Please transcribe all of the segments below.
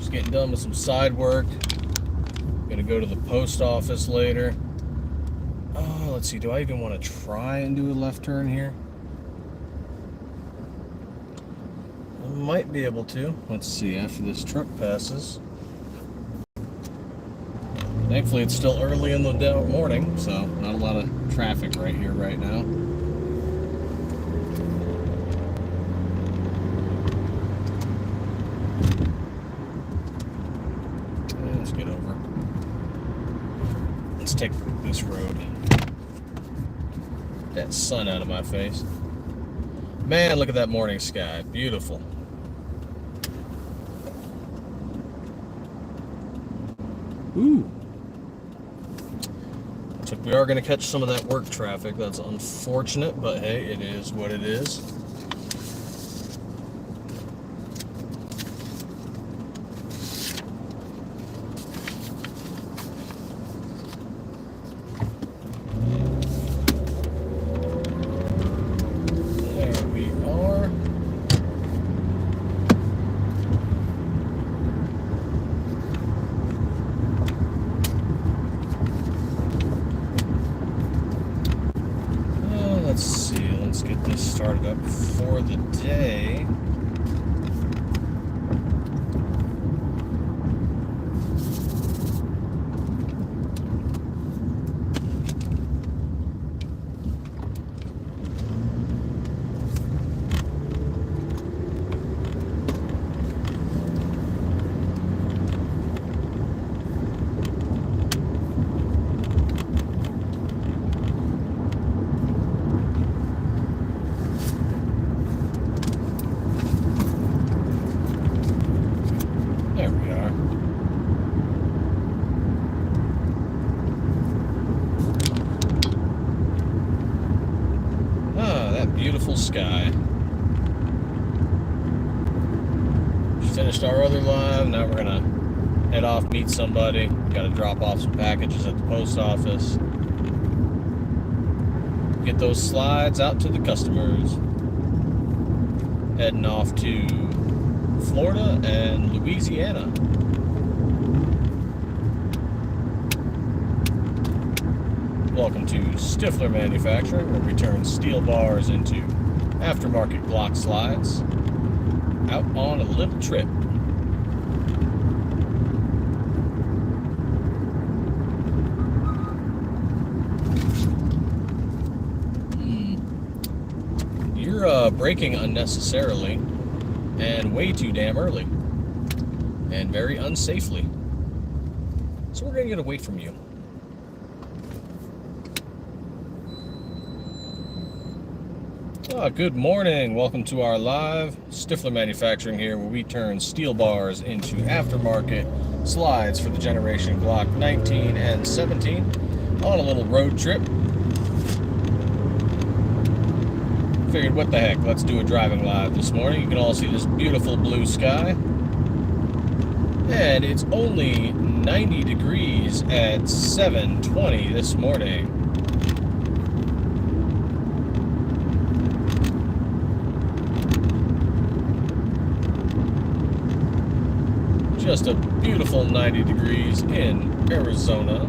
Just getting done with some side work. Gonna go to the post office later. Oh, let's see. Do I even want to try and do a left turn here? I might be able to. Let's see. After this truck passes. Thankfully, it's still early in the morning, so not a lot of traffic right here right now. Let's get over. Let's take this road. That sun out of my face. Man, look at that morning sky. Beautiful. Ooh. We are going to catch some of that work traffic. That's unfortunate, but hey, it is what it is. There we are. Let's see, let's get this started up for the day. There we are. Ah, that beautiful sky. Just finished our other live. Now we're gonna head off, meet somebody. Got to drop off some packages at the post office. Get those slides out to the customers. Heading off to Florida and Louisiana. Welcome to Stiffler Manufacturing, where we turn steel bars into aftermarket Glock slides. Out on a little trip. You're braking unnecessarily and way too damn early and very unsafely. So we're gonna get away from you. Good morning. Welcome to our live. Stiffler Manufacturing here, where we turn steel bars into aftermarket slides for the generation Glock 19 and 17 on a little road trip. Figured, what the heck, let's do a driving live this morning. You can all see this beautiful blue sky. And it's only 90 degrees at 7:20 this morning. Just a beautiful 90 degrees in Arizona.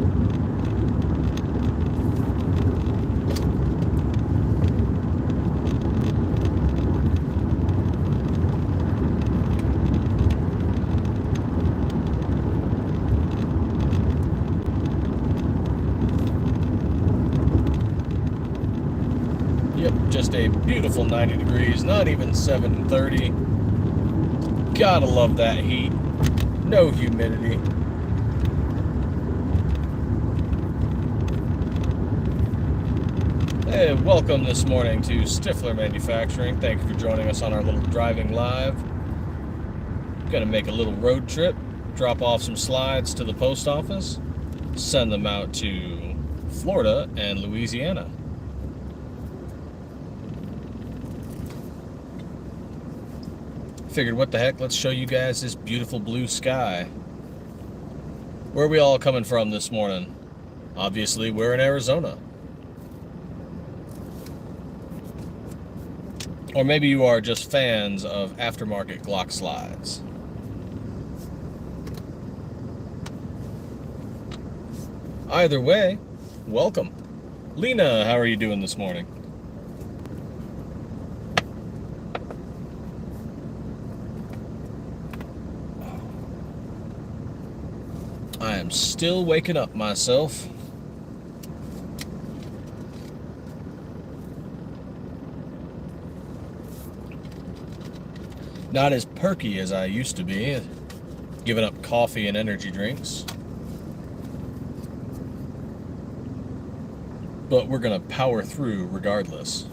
Yep, just a beautiful 90 degrees, not even 7:30. Gotta love that heat. No humidity. Hey, welcome this morning to Stiffler Manufacturing. Thank you for joining us on our little driving live. Gonna make a little road trip, drop off some slides to the post office, send them out to Florida and Louisiana. Figured, what the heck, let's show you guys this beautiful blue sky. Where are we all coming from this morning? Obviously, we're in Arizona. Or maybe you are just fans of aftermarket Glock slides. Either way, welcome. Lena, how are you doing this morning? I am still waking up myself. Not as perky as I used to be, giving up coffee and energy drinks. But we're going to power through regardless.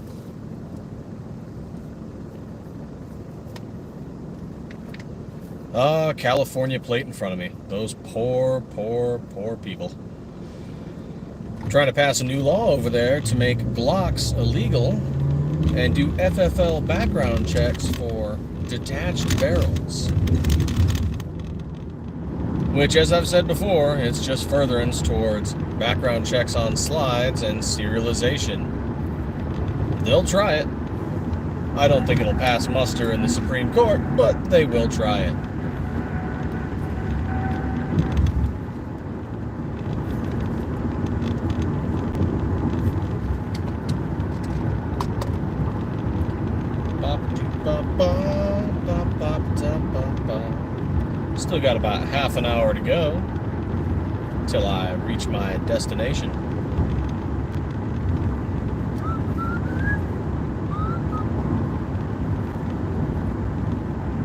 California plate in front of me. Those poor people. I'm trying to pass a new law over there to make Glocks illegal and do FFL background checks for detached barrels. Which, as I've said before, it's just furtherance towards background checks on slides and serialization. They'll try it. I don't think it'll pass muster in the Supreme Court, but they will try it. Still got about half an hour to go till I reach my destination.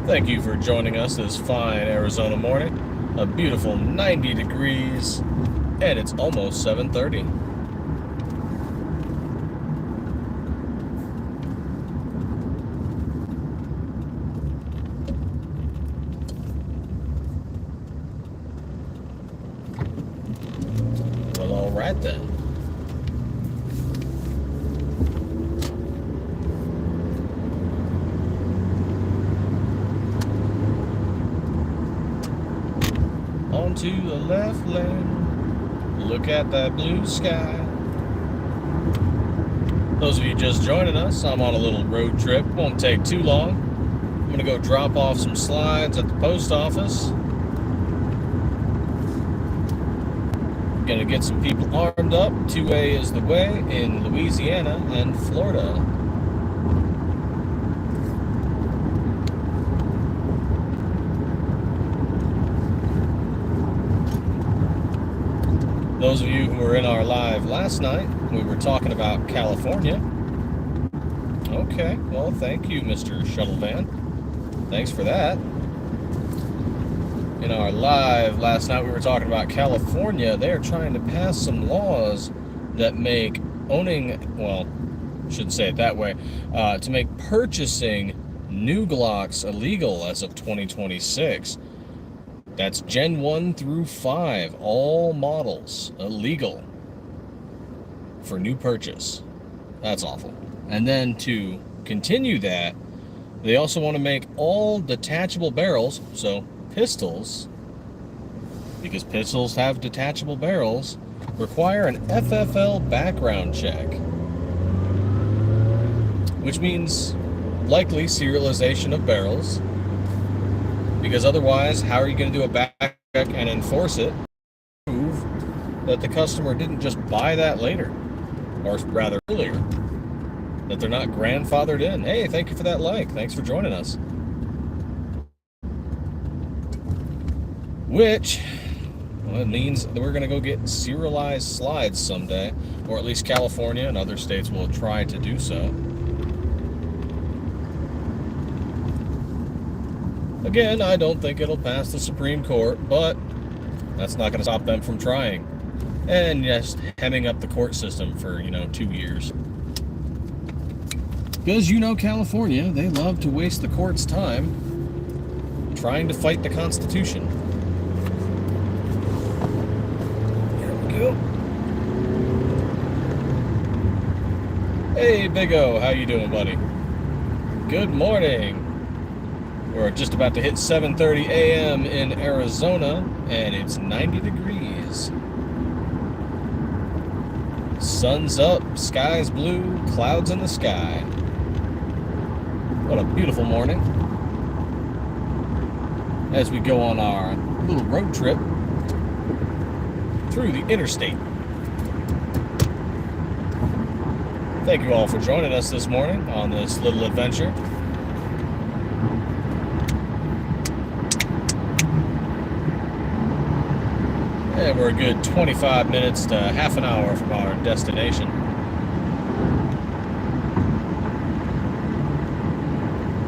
Thank you for joining us this fine Arizona morning. A beautiful 90 degrees, and it's almost 7:30. Well, all right then. Onto the left lane, look at that blue sky. Those of you just joining us, I'm on a little road trip, won't take too long. I'm gonna go drop off some slides at the post office. Gonna get some people armed up. 2A is the way in Louisiana and Florida. Those of you who were in our live last night, we were talking about California. Okay, well, thank you, Mr. Shuttle Van. Thanks for that. In our live last night, we were talking about California. They're trying to pass some laws that make owning, well, I shouldn't say it that way, to make purchasing new Glocks illegal as of 2026. That's Gen 1 through 5, all models illegal for new purchase. That's awful. And then to continue that, they also want to make all detachable barrels, so pistols, because pistols have detachable barrels, require an FFL background check, which means likely serialization of barrels, because otherwise, how are you going to do a back check and enforce it? Prove that the customer didn't just buy that later, or rather earlier, that they're not grandfathered in. Hey, thank you for that like. Thanks for joining us. Which, well, it means that we're going to go get serialized slides someday, or at least California and other states will try to do so. Again, I don't think it'll pass the Supreme Court, but that's not going to stop them from trying. And just hemming up the court system for, 2 years. Because, California, they love to waste the court's time trying to fight the Constitution. Here we go. Hey, Big O, how you doing, buddy? Good morning. We're just about to hit 7:30 a.m. in Arizona, and it's 90 degrees. Sun's up, sky's blue, clouds in the sky. What a beautiful morning. As we go on our little road trip. through the interstate. Thank you all for joining us this morning on this little adventure. And we're a good 25 minutes to half an hour from our destination.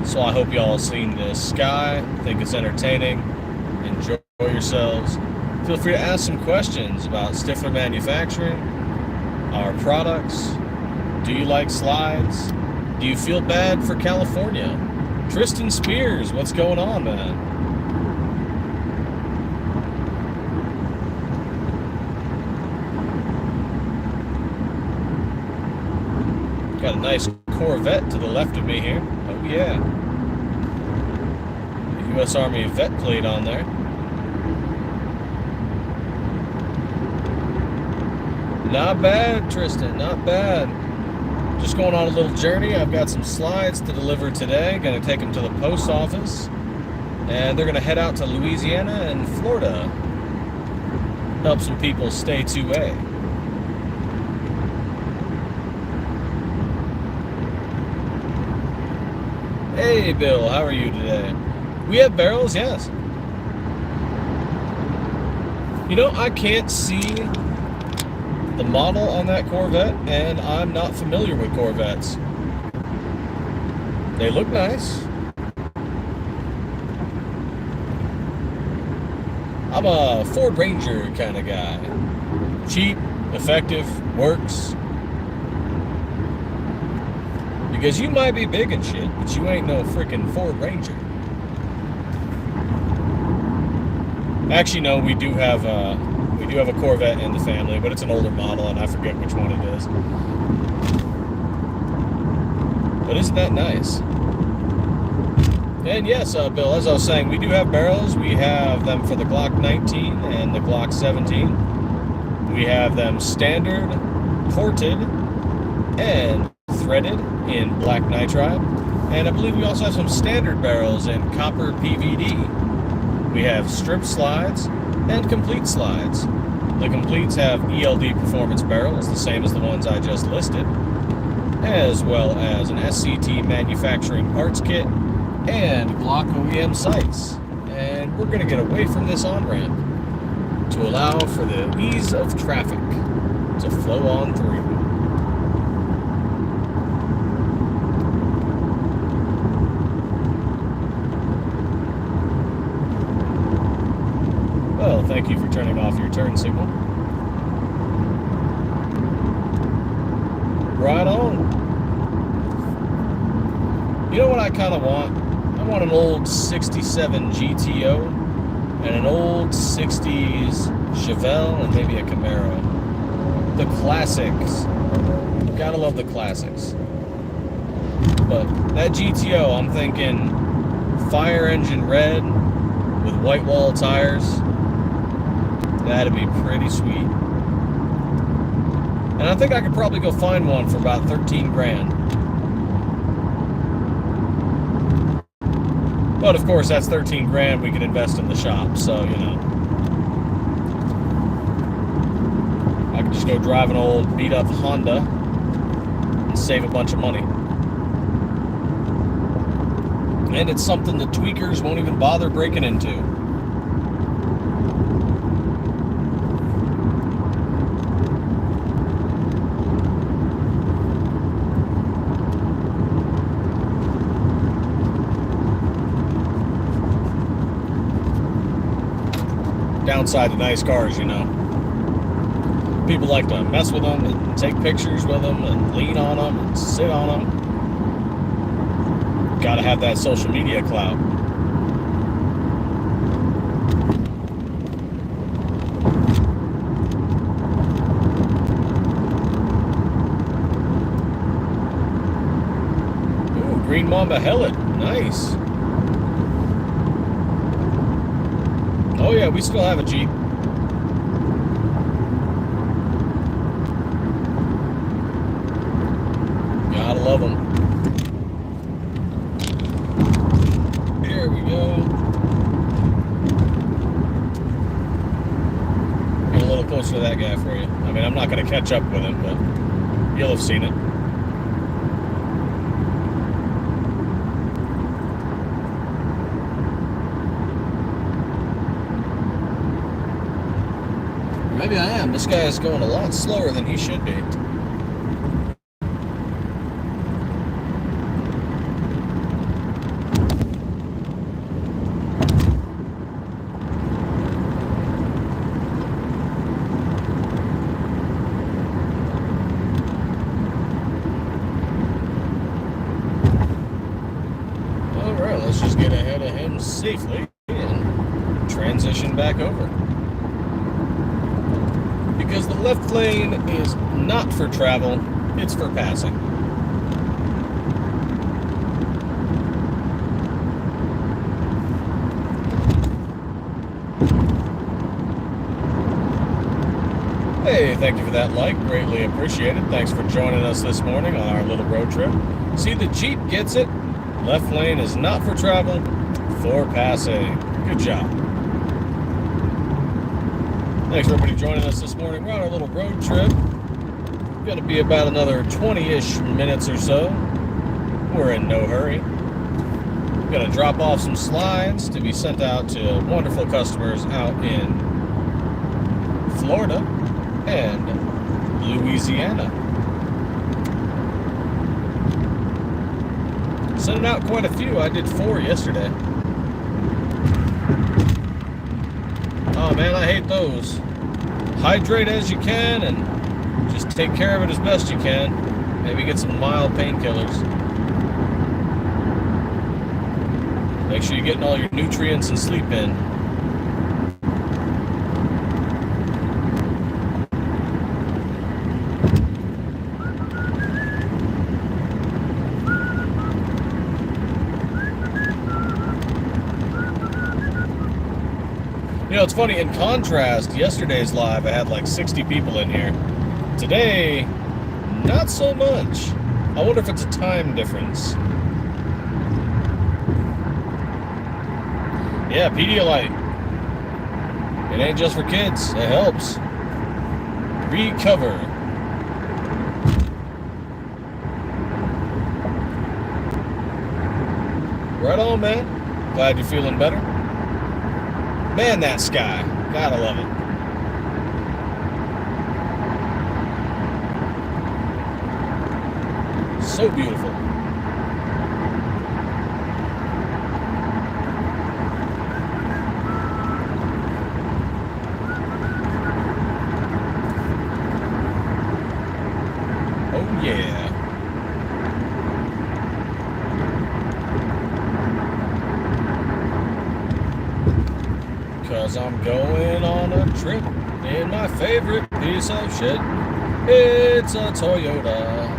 So I hope y'all seen this sky, think it's entertaining, enjoy yourselves. Feel free to ask some questions about Stiffler Manufacturing, our products. Do you like slides? Do you feel bad for California? Tristan Spears, what's going on, man? Got a nice Corvette to the left of me here. Oh yeah. The U.S. Army vet plate on there. Not bad, Tristan, not bad. Just going on a little journey. I've got some slides to deliver today. Gonna take them to the post office. And they're gonna head out to Louisiana and Florida. Help some people stay 2A. Hey, Bill, how are you today? We have barrels, yes. You know, I can't see the model on that Corvette, and I'm not familiar with Corvettes. They look nice. I'm a Ford Ranger kind of guy. Cheap, effective, works. Because you might be big and shit, but you ain't no freaking Ford Ranger. Actually, no, we do have a Corvette in the family, but it's an older model, and I forget which one it is. But isn't that nice? And yes, Bill, as I was saying, we do have barrels. We have them for the Glock 19 and the Glock 17. We have them standard, ported, and threaded in black nitride, and I believe we also have some standard barrels in copper PVD. We have strip slides and complete slides. The completes have ELD performance barrels, the same as the ones I just listed, as well as an SCT manufacturing parts kit and Glock OEM sights. And we're going to get away from this on-ramp to allow for the ease of traffic to flow on through. Well, thank you for turning off your turn signal. Right on. You know what I kind of want? I want an old 67 GTO and an old 60s Chevelle and maybe a Camaro. The classics. Gotta love the classics. But that GTO, I'm thinking fire engine red with white wall tires. That'd be pretty sweet. And I think I could probably go find one for about 13 grand. But of course, that's 13 grand we can invest in the shop, so, you know. I could just go drive an old beat up Honda and save a bunch of money. And it's something the tweakers won't even bother breaking into. Downside to nice cars, you know. People like to mess with them and take pictures with them and lean on them and sit on them. Gotta have that social media clout. Ooh, Green Mamba Hellet. Nice. Oh yeah, we still have a Jeep. Gotta love them. Here we go. Get a little closer to that guy for you. I mean, I'm not going to catch up with him, but you'll have seen it. Maybe I am. This guy is going a lot slower than he should be. Alright, let's just get ahead of him safely and transition back over. Because the left lane is not for travel, it's for passing. Hey, thank you for that like, greatly appreciated. Thanks for joining us this morning on our little road trip. See, the Jeep gets it. Left lane is not for travel, for passing. Good job. Thanks for everybody joining us this morning. We're on our little road trip. Going to be about another 20-ish minutes or so. We're in no hurry. Going to drop off some slides to be sent out to wonderful customers out in Florida and Louisiana. Sending out quite a few. I did 4 yesterday. Oh man, I hate those. Hydrate as you can and just take care of it as best you can. Maybe get some mild painkillers. Make sure you're getting all your nutrients and sleep in. You know, it's funny, in contrast, yesterday's live, I had like 60 people in here. Today, not so much. I wonder if it's a time difference. Yeah, Pedialyte. It ain't just for kids. It helps. Recover. Right on, man. Glad you're feeling better. Man, that sky. Gotta love it. So beautiful. Oh, yeah. Cause I'm going on a trip in my favorite piece of shit. It's a Toyota.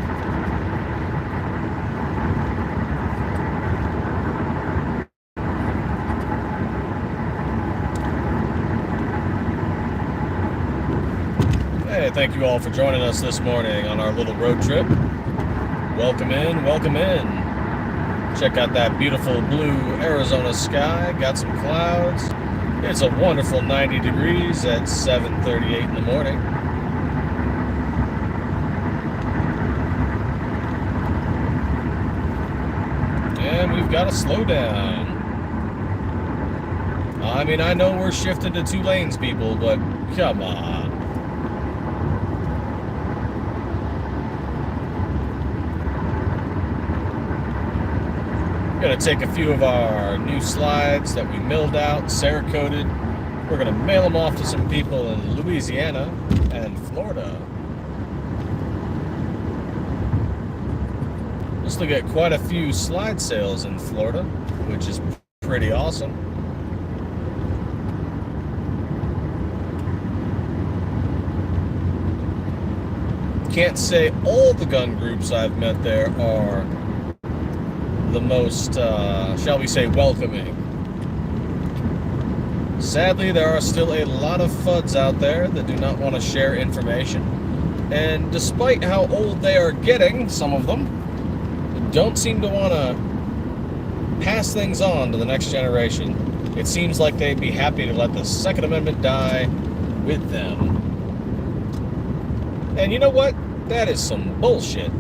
Hey, thank you all for joining us this morning on our little road trip. Welcome in, welcome in. Check out that beautiful blue Arizona sky. Got some clouds. It's a wonderful 90 degrees at 7:38 in the morning. And we've got to slow down. I mean, I know we're shifting to 2 lanes, people, but come on. Gonna take a few of our new slides that we milled out, Cerakoted. We're gonna mail them off to some people in Louisiana and Florida. Looks like get quite a few slide sales in Florida, which is pretty awesome. Can't say all the gun groups I've met there are the most, shall we say, welcoming. Sadly, there are still a lot of FUDs out there that do not want to share information. And despite how old they are getting, some of them don't seem to want to pass things on to the next generation. It seems like they'd be happy to let the Second Amendment die with them. And you know what? That is some bullshit.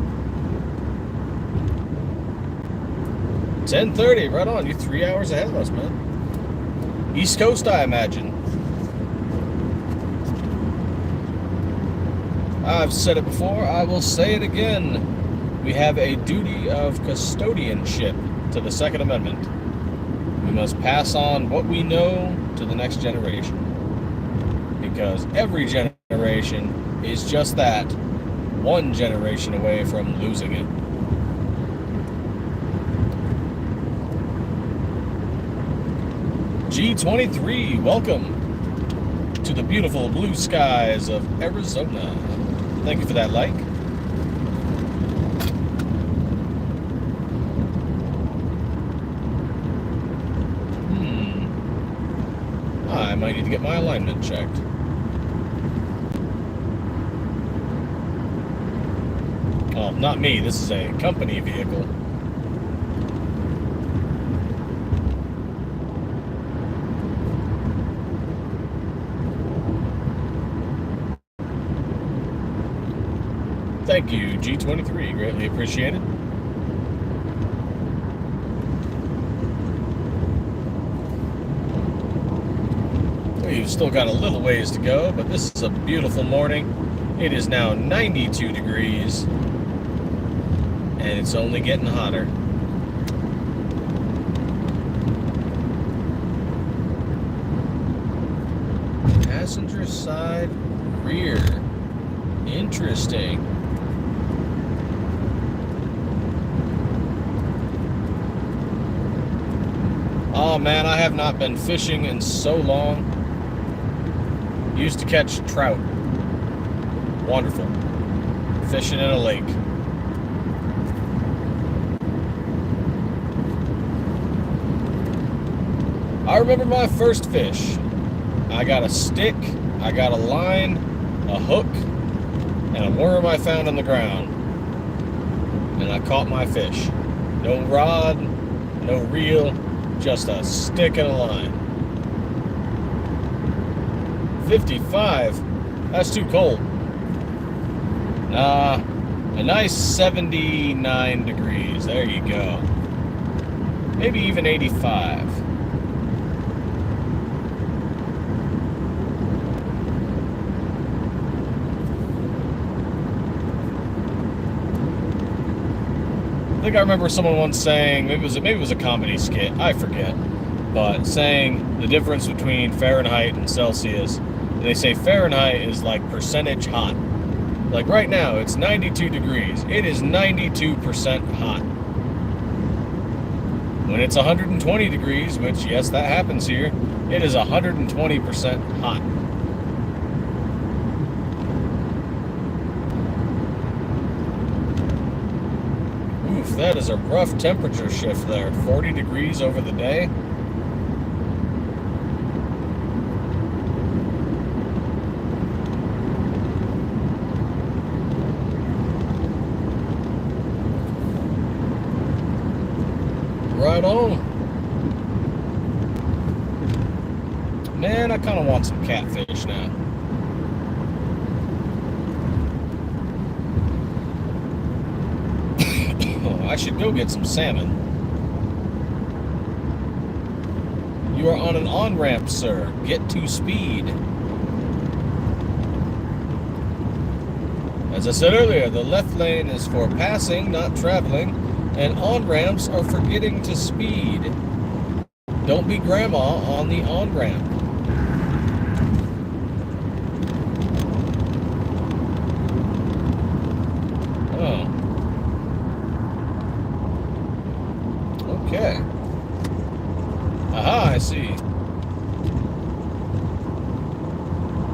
10:30, right on. You're 3 hours ahead of us, man. East Coast, I imagine. I've said it before, I will say it again. We have a duty of custodianship to the Second Amendment. We must pass on what we know to the next generation. Because every generation is just that, one generation away from losing it. G23, welcome to the beautiful blue skies of Arizona. Thank you for that like. I might need to get my alignment checked. Well, not me. This is a company vehicle. Thank you, G23. Greatly appreciated. We've still got a little ways to go, but this is a beautiful morning. It is now 92 degrees, and it's only getting hotter. Passenger side rear. Interesting. Oh man, I have not been fishing in so long. Used to catch trout. Wonderful. Fishing in a lake. I remember my first fish. I got a stick, I got a line, a hook, and a worm I found on the ground. And I caught my fish. No rod, no reel, just a stick and a line. 55? That's too cold. Nah, a nice 79 degrees. There you go. Maybe even 85. I think I remember someone once saying, maybe it was a comedy skit, I forget, but saying the difference between Fahrenheit and Celsius. They say Fahrenheit is like percentage hot. Like right now, it's 92 degrees. It is 92% hot. When it's 120 degrees, which yes, that happens here, it is 120% hot. Oof, that is a rough temperature shift there. 40 degrees over the day. Right on. Man, I kind of want some catfish now. Oh, I should go get some salmon. You are on an on-ramp, sir. Get to speed. As I said earlier, the left lane is for passing, not traveling. And on-ramps are for getting to speed. Don't be grandma on the on-ramp. Oh. Okay. Aha, I see.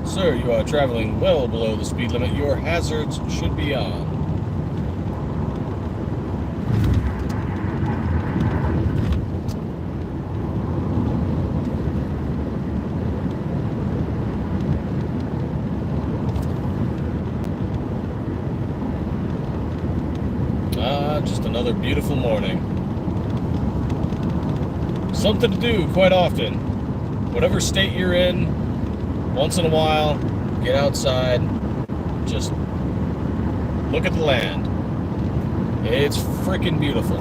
Sir, you are traveling well below the speed limit. Your hazards should be on. Just another beautiful morning. Something to do quite often. Whatever state you're in, once in a while, get outside, just Look at the land. It's freaking beautiful.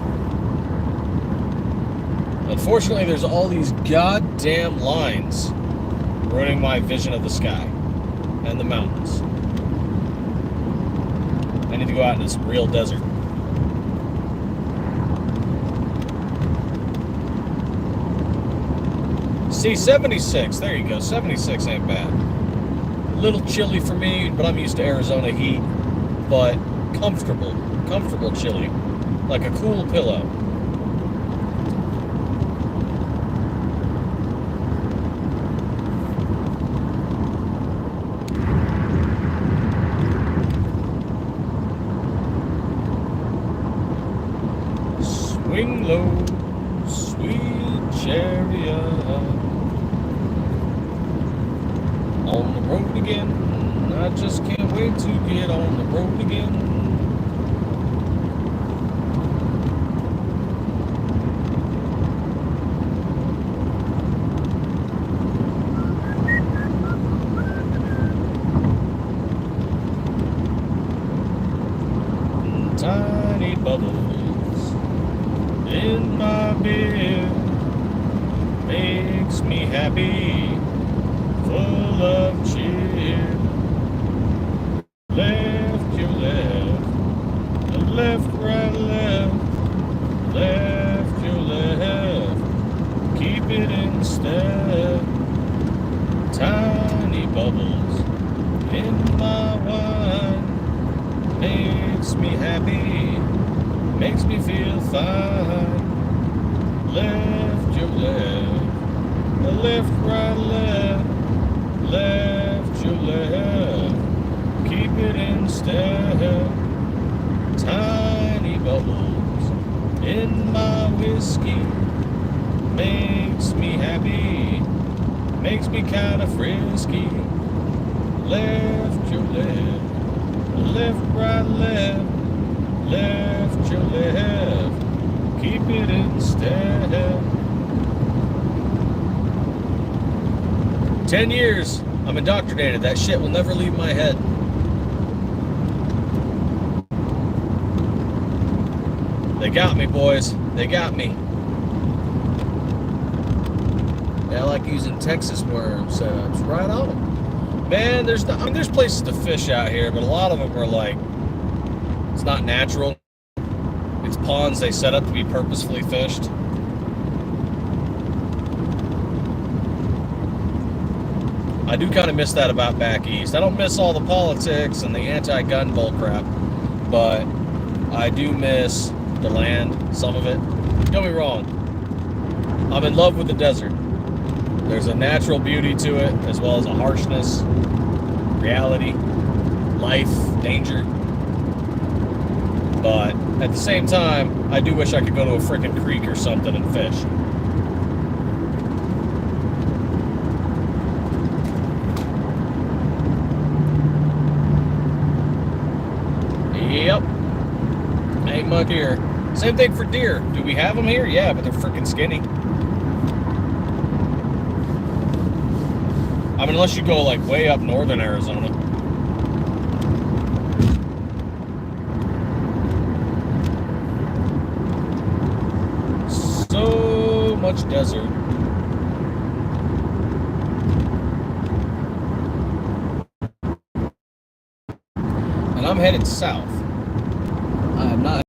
Unfortunately, there's all these goddamn lines ruining my vision of the sky and the mountains. I need to go out into some real desert. See, 76, there you go. 76 ain't bad. A little chilly for me, but I'm used to Arizona heat. But comfortable chilly. Like a cool pillow. Swing low, sweet chariot, on the road again. I just can't wait to get on the road again. Tiny bubbles in my beer makes me happy, full of cheer. Left, your left, left, right, left, left, your left, keep it in step. Tiny bubbles in my wine makes me happy, makes me feel fine. Left, your left, left, right, left, left, your left, keep it in step. Tiny bubbles in my whiskey makes me happy, makes me kind of frisky. Left, your left, left, right, left, left, your left, keep it in step. 10 years, I'm indoctrinated. That shit will never leave my head. They got me, boys. They got me. Yeah, I like using Texas worm setups. Right on. Man, there's places to fish out here, but a lot of them are like, it's not natural. It's ponds they set up to be purposefully fished. I do kind of miss that about back east. I don't miss all the politics and the anti-gun bull crap, but I do miss the land, some of it. Don't get me wrong. I'm in love with the desert. There's a natural beauty to it, as well as a harshness, reality, life, danger. But at the same time, I do wish I could go to a frickin' creek or something and fish. Yep. Ain't much here. Same thing for deer. Do we have them here? Yeah, but they're freaking skinny. I mean, unless you go like way up northern Arizona. So much desert. And I'm headed south. I'm not.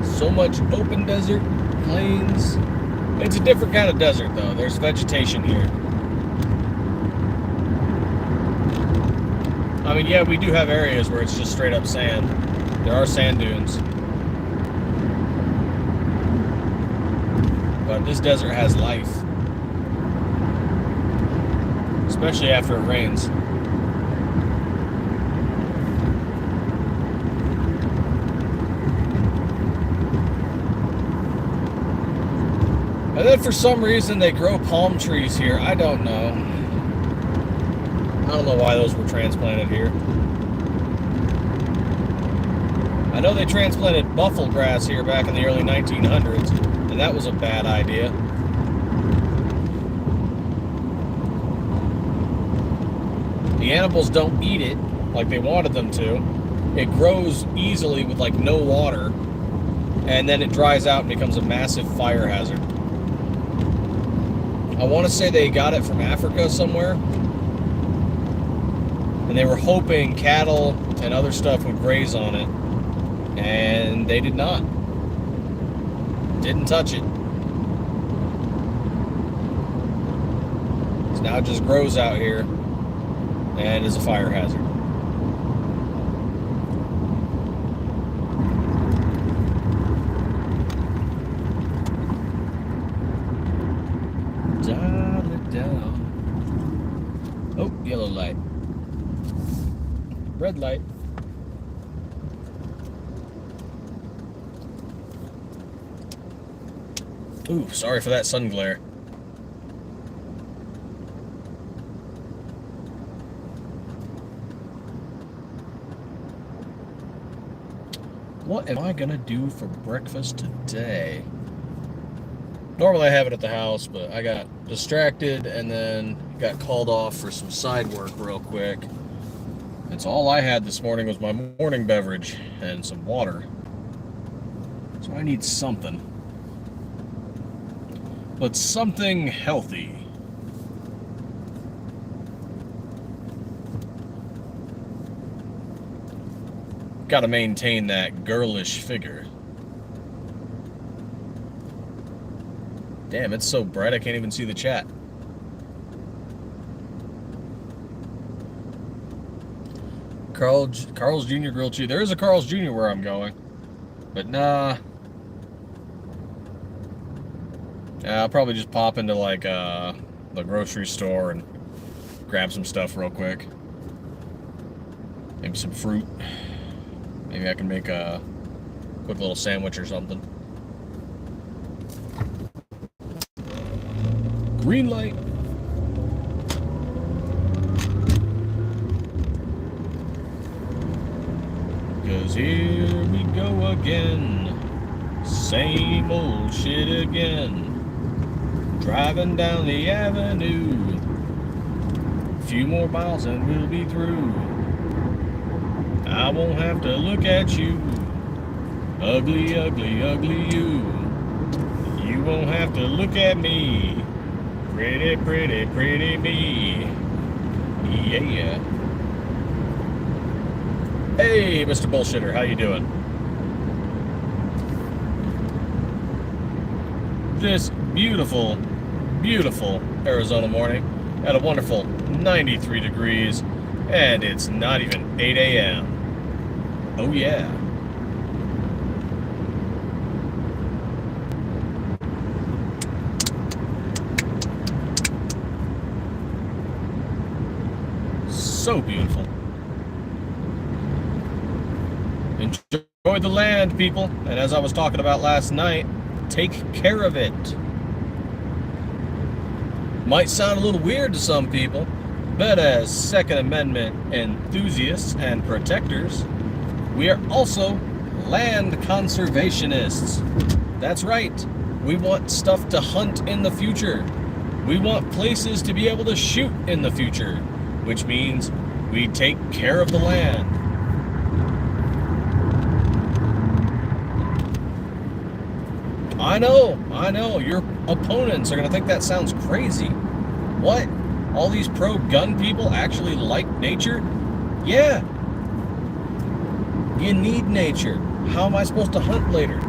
So much open desert, plains. It's a different kind of desert, though. There's vegetation here. I mean, yeah, we do have areas where it's just straight up sand. There are sand dunes. But this desert has life. Especially after it rains. And then for some reason they grow palm trees here. I don't know. I don't know why those were transplanted here. I know they transplanted buffalo grass here back in the early 1900s, and that was a bad idea. The animals don't eat it like they wanted them to. It grows easily with like no water, and then it dries out and becomes a massive fire hazard. I want to say they got it from Africa somewhere, and they were hoping cattle and other stuff would graze on it, and they did not. Didn't touch it. So now it just grows out here and is a fire hazard. Dial it down. Oh, yellow light. Red light. Ooh, sorry for that sun glare. What am I gonna do for breakfast today? Normally I have it at the house, but I got distracted and then got called off for some side work real quick. And so all I had this morning was my morning beverage and some water. So I need something. But something healthy. Gotta maintain that girlish figure. Damn, it's so bright I can't even see the chat. Carl's Jr. Grilled Cheese. There is a Carl's Jr. where I'm going. But nah. I'll probably just pop into like the grocery store and grab some stuff real quick. Maybe some fruit. Maybe I can make a quick little sandwich or something. Green light. Cause here we go again. Same old shit again. Driving down the avenue. Few more miles and we'll be through. I won't have to look at you. Ugly, ugly, ugly you. You won't have to look at me. Pretty, pretty, pretty me. Yeah. Hey, Mr. Bullshitter, how you doing? This beautiful, beautiful Arizona morning at a wonderful 93 degrees, and it's not even 8 a.m. Oh yeah. So beautiful. Enjoy the land, people. And as I was talking about last night, take care of it. Might sound a little weird to some people, but as Second Amendment enthusiasts and protectors, we are also land conservationists. That's right. We want stuff to hunt in the future. We want places to be able to shoot in the future, which means we take care of the land. I know, your opponents are going to think that sounds crazy. What? All these pro-gun people actually like nature? Yeah. You need nature. How am I supposed to hunt later?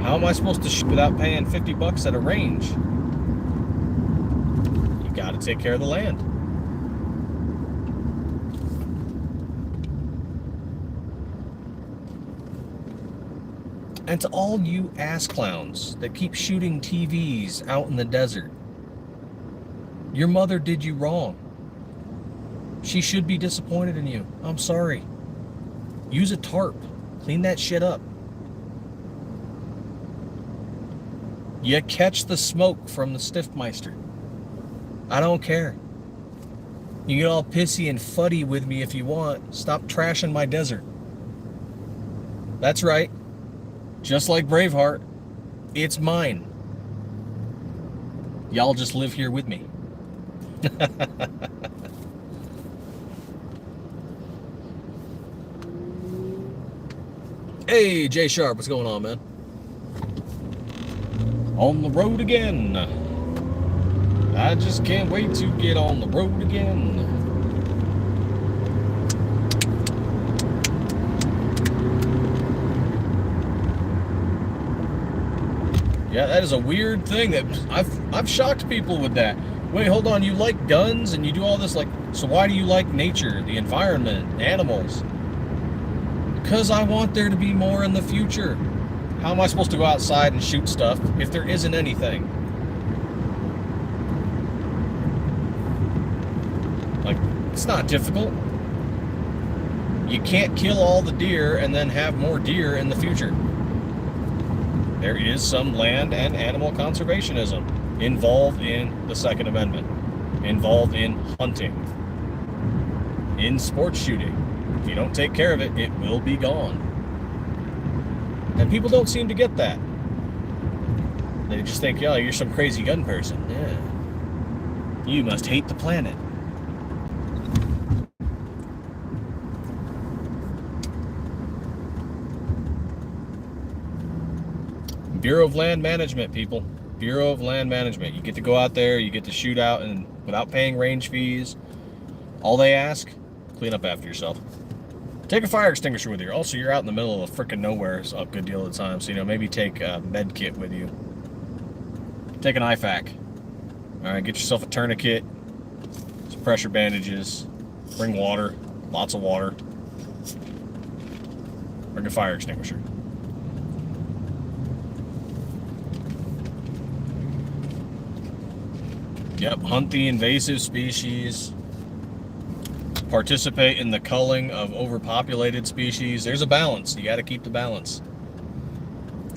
How am I supposed to shoot without paying $50 at a range? You got to take care of the land. And to all you ass clowns that keep shooting TVs out in the desert, your mother did you wrong. She should be disappointed in you. I'm sorry. Use a tarp. Clean that shit up. You catch the smoke from the Stiffmeister. I don't care. You get all pissy and fuddy with me if you want. Stop trashing my desert. That's right. Just like Braveheart, it's mine. Y'all just live here with me. Hey, Jay Sharp, what's going on, man? On the road again. I just can't wait to get on the road again. Yeah, that is a weird thing that I've shocked people with that. Wait, hold on, you like guns and you do all this, like, so why do you like nature, the environment, animals? Because I want there to be more in the future. How am I supposed to go outside and shoot stuff if there isn't anything? Like, it's not difficult. You can't kill all the deer and then have more deer in the future. There is some land and animal conservationism involved in the Second Amendment, involved in hunting, in sports shooting. If you don't take care of it, it will be gone. And people don't seem to get that. They just think, oh, you're some crazy gun person. Yeah. You must hate the planet. Bureau of Land Management, people. Bureau of Land Management. You get to go out there, you get to shoot out, and without paying range fees, all they ask, clean up after yourself. Take a fire extinguisher with you. Also, you're out in the middle of freaking nowhere a good deal of the time, so, maybe take a med kit with you. Take an IFAC. All right, get yourself a tourniquet, some pressure bandages, bring water, lots of water. Bring a fire extinguisher. Yep, hunt the invasive species. Participate in the culling of overpopulated species. There's a balance. You got to keep the balance.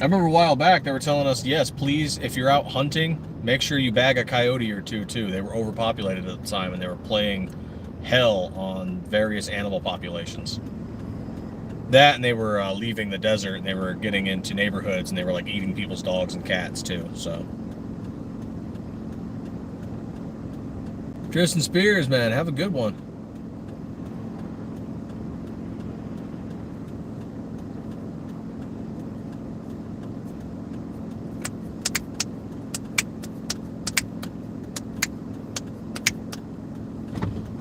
I remember a while back they were telling us, yes, please, if you're out hunting, make sure you bag a coyote or two, too. They were overpopulated at the time, and they were playing hell on various animal populations. That, and they were leaving the desert, and they were getting into neighborhoods, and they were, like, eating people's dogs and cats, too, so... Tristan Spears, man, have a good one.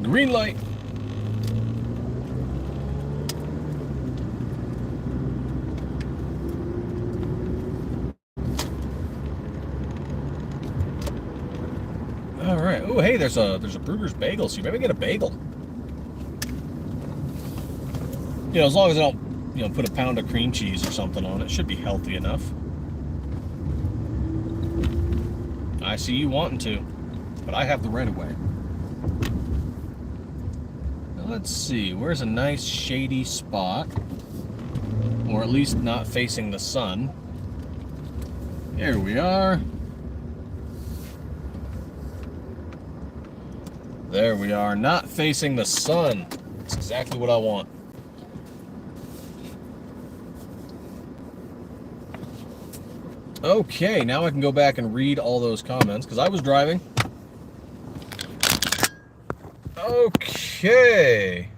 Green light. All right. Oh, hey, there's a Brugger's bagel, so you maybe get a bagel. As long as I don't, put a pound of cream cheese or something on it, should be healthy enough. I see you wanting to, but I have the right of way. Now, let's see, where's a nice shady spot, or at least not facing the sun. Here we are. There we are, not facing the sun. That's exactly what I want. Okay, now I can go back and read all those comments, because I was driving. Okay.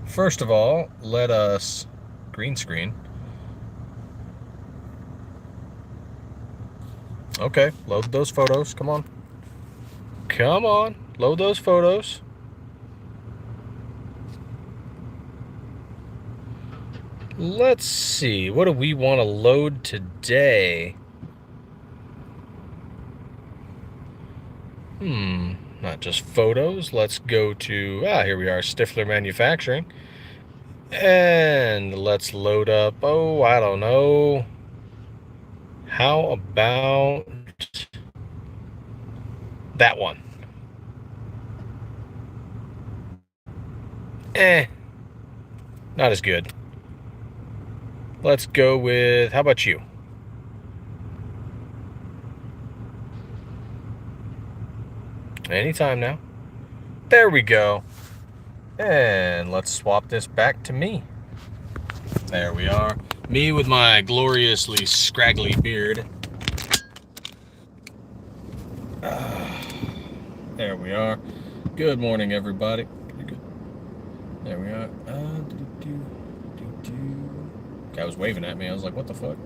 First of all, let us green screen. Okay, load those photos. Come on. Come on, load those photos. Let's see, what do we want to load today? Not just photos. Let's go to, here we are, Stiffler Manufacturing. And let's load up, I don't know. How about that one? Not as good. Let's go with, how about you? Anytime now. There we go. And let's swap this back to me. There we are. Me with my gloriously scraggly beard. There we are. Good morning, everybody. There we are. Guy was waving at me. I was like, what the fuck?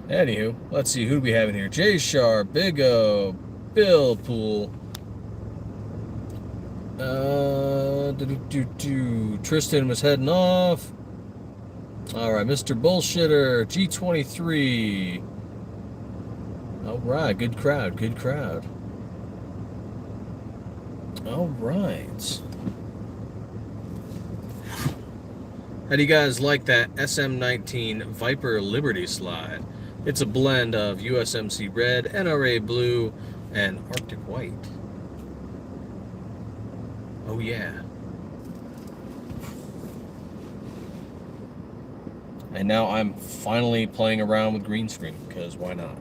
Anywho, let's see. Who do we have in here? Jay Sharp, Big O, Bill Pool. Tristan was heading off. Alright, Mr. Bullshitter, G23. Alright, good crowd, good crowd. Alright. How do you guys like that SM19 Viper Liberty slide? It's a blend of USMC red, NRA blue, and Arctic white. Oh yeah. And now I'm finally playing around with green screen, because why not?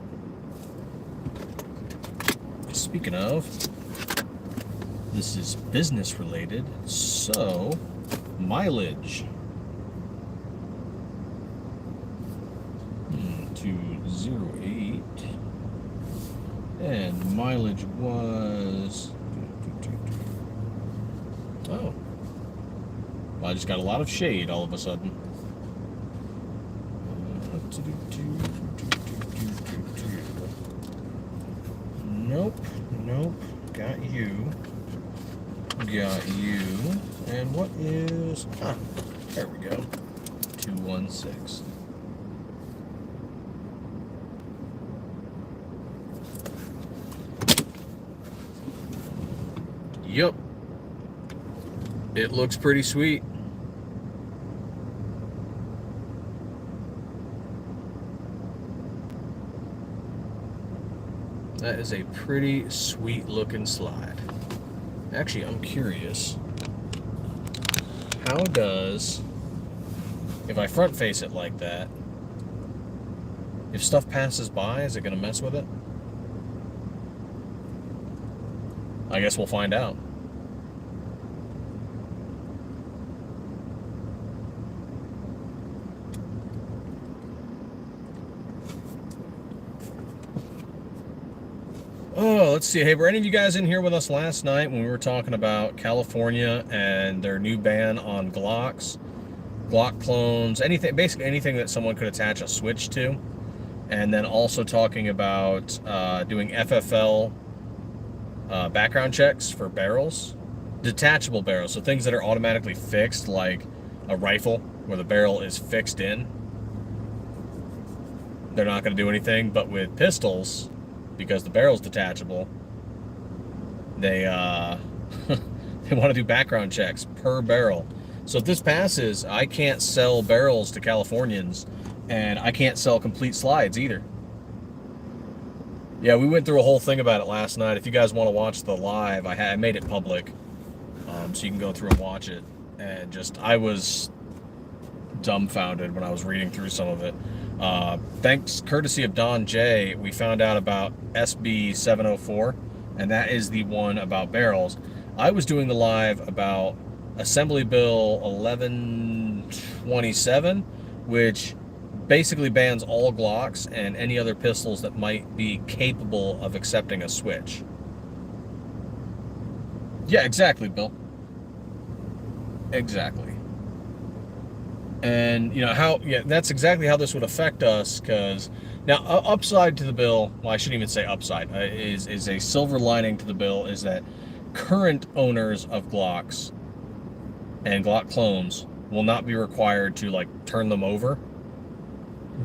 Speaking of, this is business related, so mileage. 208, and mileage was, oh, well, I just got a lot of shade all of a sudden. Nope, got you, and what is, there we go, 216. Yup, it looks pretty sweet. That is a pretty sweet looking slide. Actually, I'm curious, how does, if I front face it like that, if stuff passes by, is it going to mess with it? I guess we'll find out. Oh, let's see. Hey, were any of you guys in here with us last night when we were talking about California and their new ban on Glocks, Glock clones, anything, basically anything that someone could attach a switch to, and then also talking about doing FFL background checks for barrels, detachable barrels, so things that are automatically fixed, like a rifle where the barrel is fixed in. They're not going to do anything, but with pistols, because the barrel's detachable, they they want to do background checks per barrel. So if this passes, I can't sell barrels to Californians, and I can't sell complete slides either. Yeah, we went through a whole thing about it last night. If you guys want to watch the live, I made it public, so you can go through and watch it. And I was dumbfounded when I was reading through some of it. Thanks, courtesy of Don J, we found out about SB 704, and that is the one about barrels. I was doing the live about Assembly Bill 1127, which basically bans all Glocks and any other pistols that might be capable of accepting a switch. Yeah, exactly, Bill. Exactly. And you know how, yeah, that's exactly how this would affect us, because now upside to the bill, well, I shouldn't even say upside, is a silver lining to the bill, is that current owners of Glocks and Glock clones will not be required to like turn them over.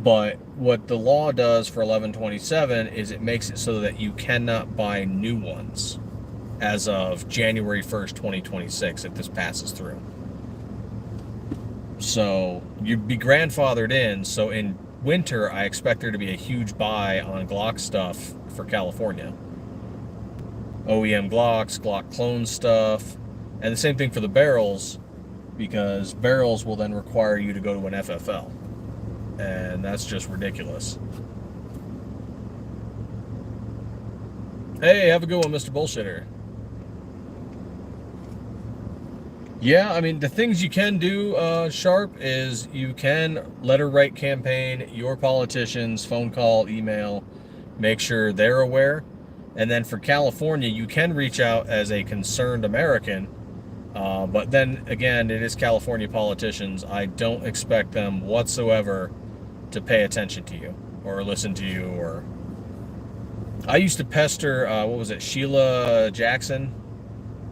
But what the law does for 1127 is it makes it so that you cannot buy new ones as of January 1st, 2026, if this passes through. So you'd be grandfathered in. So in winter, I expect there to be a huge buy on Glock stuff for California. OEM Glocks, Glock clone stuff, and the same thing for the barrels, because barrels will then require you to go to an FFL. And that's just ridiculous. Hey, have a good one, Mr. Bullshitter. Yeah, I mean, the things you can do, Sharp, is you can letter write campaign your politicians, phone call, email, make sure they're aware. And then for California, you can reach out as a concerned American. But then again, it is California politicians. I don't expect them whatsoever to pay attention to you or listen to you. Or I used to pester, what was it, Sheila Jackson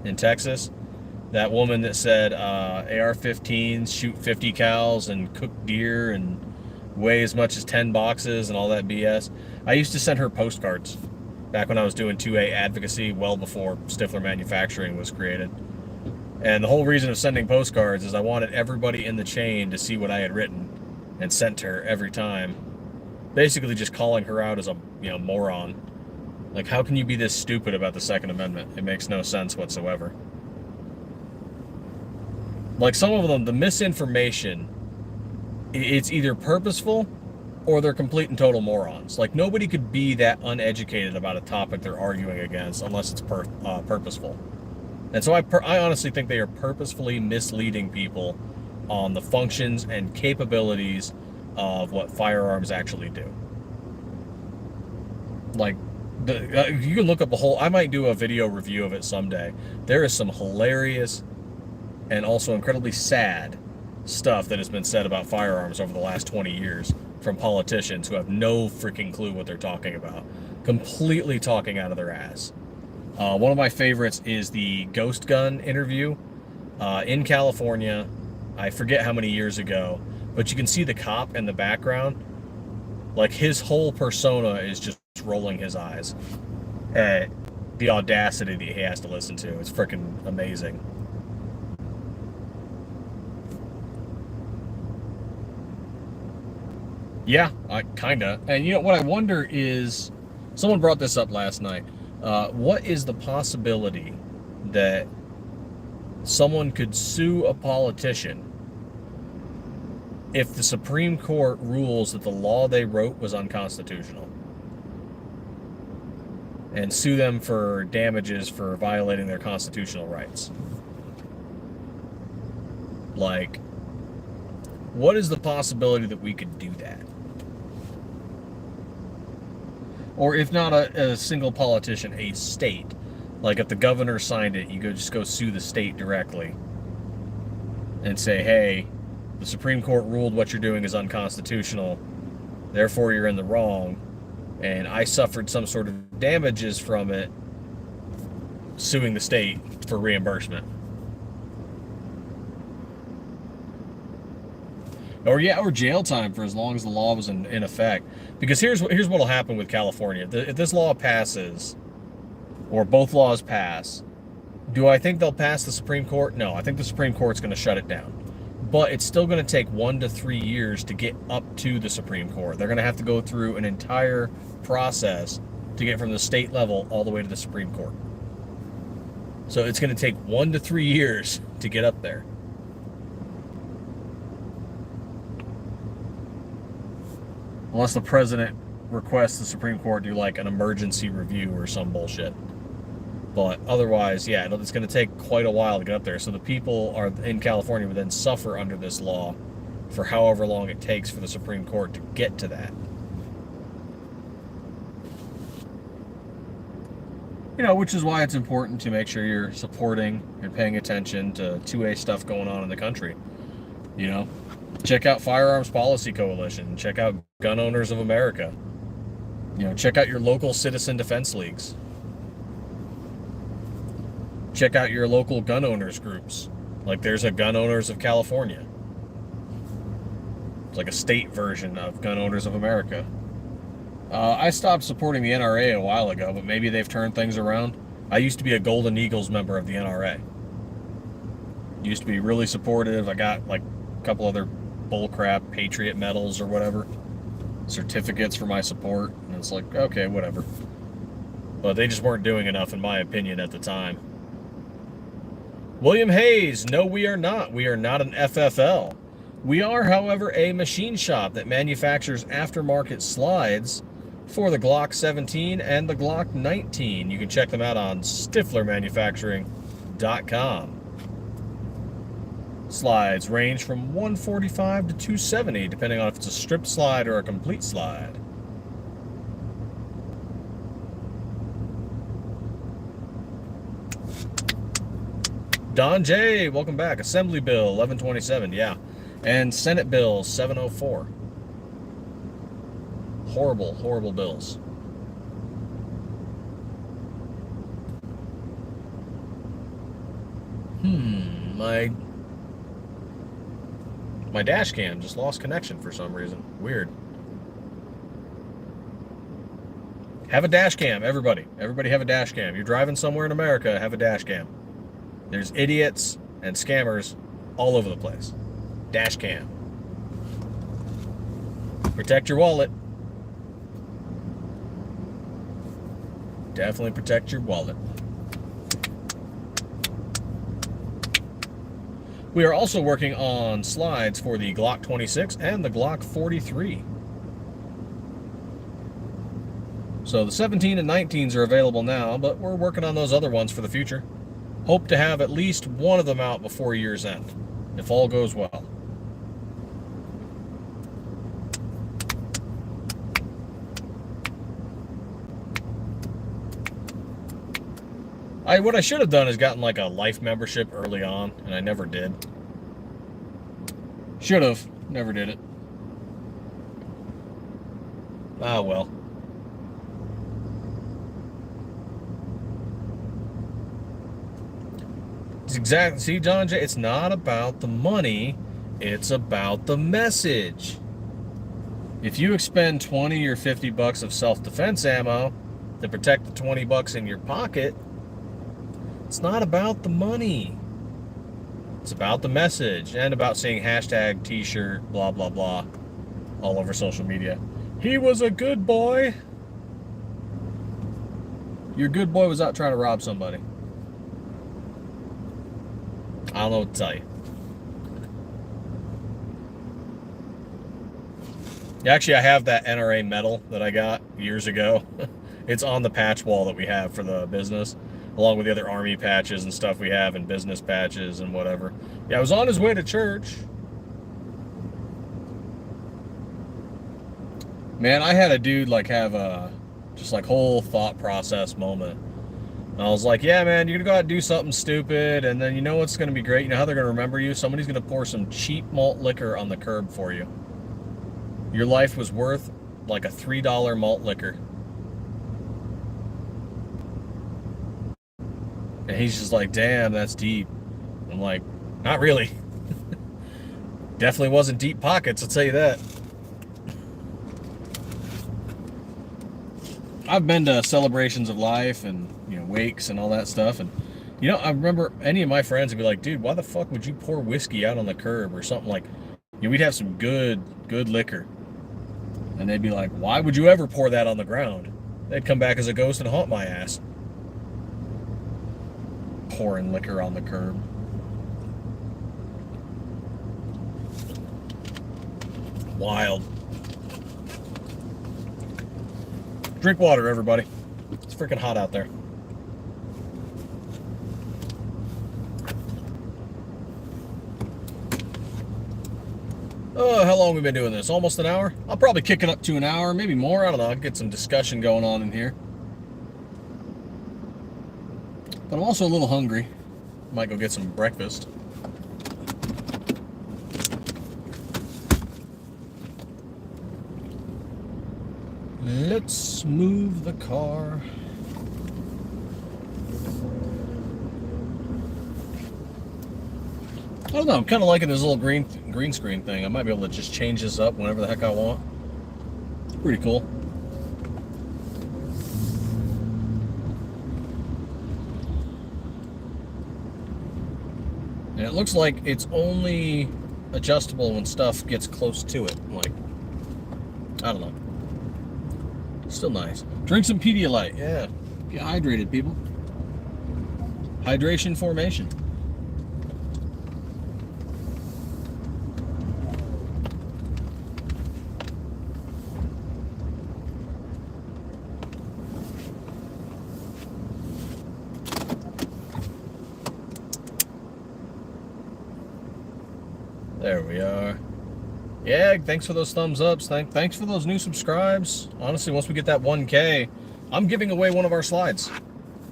in Texas, that woman that said AR-15s shoot 50 cows and cook deer and weigh as much as 10 boxes and all that BS. I used to send her postcards back when I was doing 2A advocacy, well before Stiffler Manufacturing was created. And the whole reason of sending postcards is I wanted everybody in the chain to see what I had written and sent her every time. Basically just calling her out as a moron. Like, how can you be this stupid about the Second Amendment? It makes no sense whatsoever. Like, some of them, the misinformation, it's either purposeful or they're complete and total morons. Like, nobody could be that uneducated about a topic they're arguing against unless it's purposeful. And so I honestly think they are purposefully misleading people on the functions and capabilities of what firearms actually do. Like, you can look up a whole, I might do a video review of it someday. There is some hilarious and also incredibly sad stuff that has been said about firearms over the last 20 years from politicians who have no freaking clue what they're talking about. Completely talking out of their ass. One of my favorites is the ghost gun interview in California. I forget how many years ago, but you can see the cop in the background. Like, his whole persona is just rolling his eyes at the audacity that he has to listen to. It's freaking amazing. Yeah, kinda. And what I wonder is, someone brought this up last night. What is the possibility that someone could sue a politician if the Supreme Court rules that the law they wrote was unconstitutional, and sue them for damages for violating their constitutional rights? Like, what is the possibility that we could do that? Or if not a single politician, a state. Like, if the governor signed it, you just go sue the state directly and say, hey, the Supreme Court ruled what you're doing is unconstitutional, therefore you're in the wrong, and I suffered some sort of damages from it, suing the state for reimbursement. Or jail time for as long as the law was in effect. Because here's what will happen with California. If this law passes, or both laws pass, do I think they'll pass the Supreme Court? No, I think the Supreme Court's going to shut it down. But it's still going to take 1 to 3 years to get up to the Supreme Court. They're going to have to go through an entire process to get from the state level all the way to the Supreme Court. So it's going to take 1 to 3 years to get up there. Unless the president requests the Supreme Court do like an emergency review or some bullshit. But otherwise, yeah, it's going to take quite a while to get up there. So the people in California would then suffer under this law for however long it takes for the Supreme Court to get to that. Which is why it's important to make sure you're supporting and paying attention to 2A stuff going on in the country. Check out Firearms Policy Coalition. Check out Gun Owners of America. Check out your local citizen defense leagues. Check out your local gun owners groups. Like, there's a Gun Owners of California. It's like a state version of Gun Owners of America. I stopped supporting the NRA a while ago, but maybe they've turned things around. I used to be a Golden Eagles member of the NRA. Used to be really supportive. I got like a couple other bullcrap Patriot medals or whatever, certificates for my support, and it's like, okay, whatever. But they just weren't doing enough, in my opinion, at the time. William Hayes, no, we are not. We are not an FFL. We are, however, a machine shop that manufactures aftermarket slides for the Glock 17 and the Glock 19. You can check them out on StifflerManufacturing.com. Slides range from 145 to 270, depending on if it's a strip slide or a complete slide. Don J, welcome back. Assembly Bill 1127, yeah. And Senate Bill 704. Horrible, horrible bills. My dash cam just lost connection for some reason. Weird. Have a dash cam, everybody. Everybody have a dash cam. You're driving somewhere in America, have a dash cam. There's idiots and scammers all over the place. Dash cam. Protect your wallet. Definitely protect your wallet. We are also working on slides for the Glock 26 and the Glock 43. So the 17 and 19s are available now, but we're working on those other ones for the future. Hope to have at least one of them out before year's end, if all goes well. What I should have done is gotten like a life membership early on, and I never did. Should have. Never did it. Ah, well. It's exactly. See, John J., it's not about the money. It's about the message. If you expend 20 or 50 bucks of self-defense ammo to protect the 20 bucks in your pocket, it's not about the money. It's about the message and about seeing hashtag t-shirt, blah, blah, blah, all over social media. He was a good boy. Your good boy was out trying to rob somebody. I don't know what to tell you. Actually, I have that NRA medal that I got years ago. It's on the patch wall that we have for the business, along with the other Army patches and stuff we have, and business patches and whatever. Yeah, I was on his way to church. Man, I had a dude like have a just like whole thought process moment. And I was like, yeah, man, you're gonna go out and do something stupid, and then you know what's gonna be great? You know how they're gonna remember you? Somebody's gonna pour some cheap malt liquor on the curb for you. Your life was worth like a $3 malt liquor. And he's just like, damn, that's deep. I'm like, not really. Definitely wasn't deep pockets, I'll tell you that. I've been to celebrations of life and, you know, wakes and all that stuff. And, you know, I remember any of my friends would be like, dude, why the fuck would you pour whiskey out on the curb or something like, you know, we'd have some good liquor. And they'd be like, why would you ever pour that on the ground? They'd come back as a ghost and haunt my ass. Pouring liquor on the curb. Wild. Drink water, everybody. It's freaking hot out there. Oh, how long have we been doing this? Almost an hour? I'll probably kick it up to an hour, maybe more. I don't know. I'll get some discussion going on in here. But I'm also a little hungry. Might go get some breakfast. Let's move the car. I don't know, I'm kind of liking this little green screen thing. I might be able to just change this up whenever the heck I want. Pretty cool. And it looks like it's only adjustable when stuff gets close to it. Like, I don't know. Still nice. Drink some Pedialyte. Yeah. Get hydrated, people. Hydration formation. There we are. Yeah, thanks for those thumbs ups. Thanks for those new subscribes. Honestly, once we get that 1K, I'm giving away one of our slides.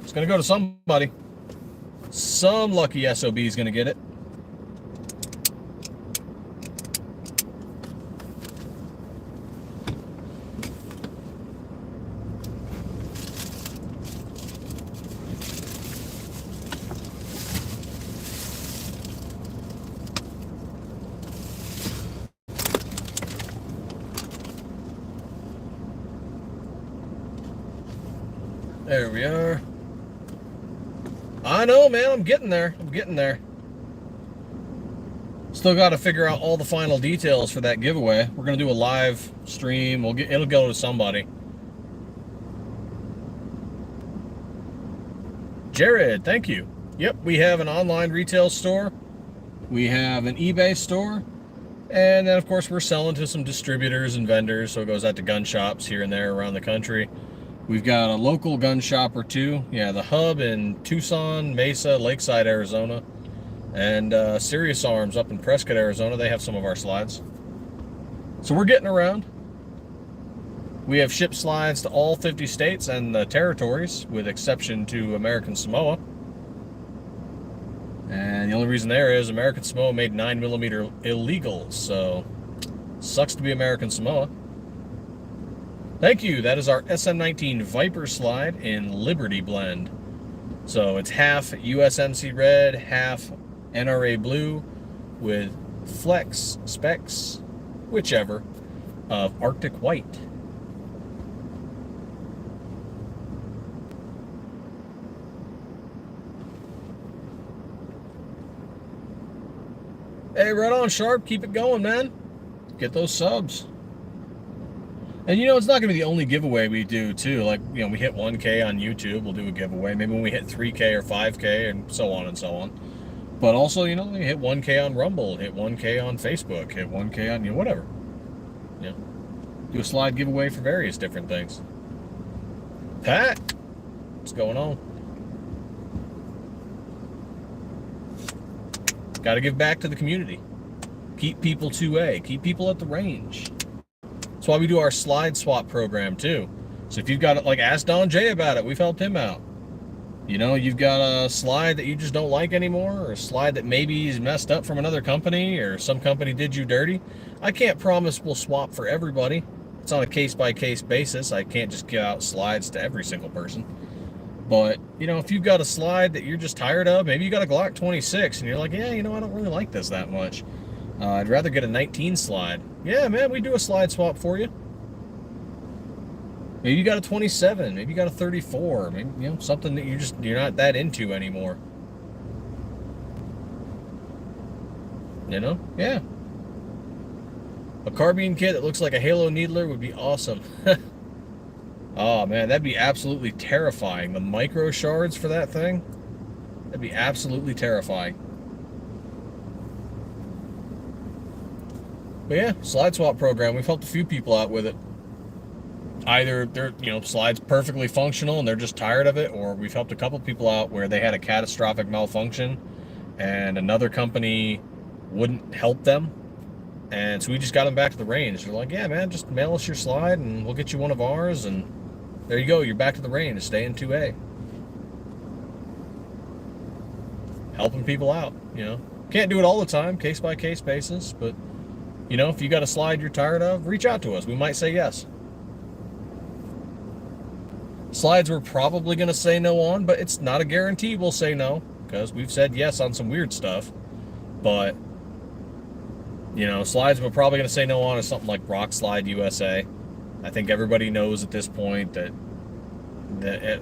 It's going to go to somebody. Some lucky SOB is going to get it. There we are. I know, man. I'm getting there. I'm getting there. Still got to figure out all the final details for that giveaway. We're gonna do a live stream. It'll go to somebody. Jared, thank you. Yep, we have an online retail store. We have an eBay store. And then, of course, we're selling to some distributors and vendors. So it goes out to gun shops here and there around the country. We've got a local gun shop or two. Yeah, the Hub in Tucson, Mesa, Lakeside, Arizona. And Serious Arms up in Prescott, Arizona. They have some of our slides. So we're getting around. We have shipped slides to all 50 states and the territories, with exception to American Samoa. And the only reason there is American Samoa made 9mm illegal, so sucks to be American Samoa. Thank you. That is our SM19 Viper slide in Liberty Blend. So it's half USMC red, half NRA blue, with flex specs, whichever, of Arctic white. Hey, right on, Sharp. Keep it going, man. Get those subs. And you know, it's not going to be the only giveaway we do, too. Like, you know, we hit 1K on YouTube, we'll do a giveaway. Maybe when we hit 3K or 5K and so on and so on. But also, you know, we hit 1K on Rumble, hit 1K on Facebook, hit 1K on, you know, whatever. You know, do a slide giveaway for various different things. Pat, what's going on? Got to give back to the community. Keep people 2A. Keep people at the range. That's why we do our slide swap program, too. So if you've got it, like, ask Don J about it. We've helped him out. You know, you've got a slide that you just don't like anymore, or a slide that maybe is messed up from another company, or some company did you dirty. I can't promise we'll swap for everybody. It's on a case-by-case basis. I can't just give out slides to every single person. But, you know, if you've got a slide that you're just tired of, maybe you got a Glock 26, and you're like, yeah, you know, I don't really like this that much. I'd rather get a 19 slide. Yeah, man, we do a slide swap for you. Maybe you got a 27, maybe you got a 34, maybe, you know, something that you're not that into anymore. You know? Yeah. A carbine kit that looks like a Halo needler would be awesome. Oh, man, that'd be absolutely terrifying. The micro shards for that thing, that'd be absolutely terrifying. But yeah, slide swap program. We've helped a few people out with it. Either they're, you know, slides perfectly functional and they're just tired of it, or we've helped a couple people out where they had a catastrophic malfunction and another company wouldn't help them. And so we just got them back to the range. They're like, yeah, man, just mail us your slide and we'll get you one of ours. And there you go. You're back to the range. Stay in 2A. Helping people out, you know. Can't do it all the time, case-by-case basis. But, you know, if you got a slide you're tired of, reach out to us. We might say yes. Slides we're probably going to say no on, but it's not a guarantee we'll say no, because we've said yes on some weird stuff. But, you know, slides we're probably going to say no on is something like Rock Slide USA. I think everybody knows at this point that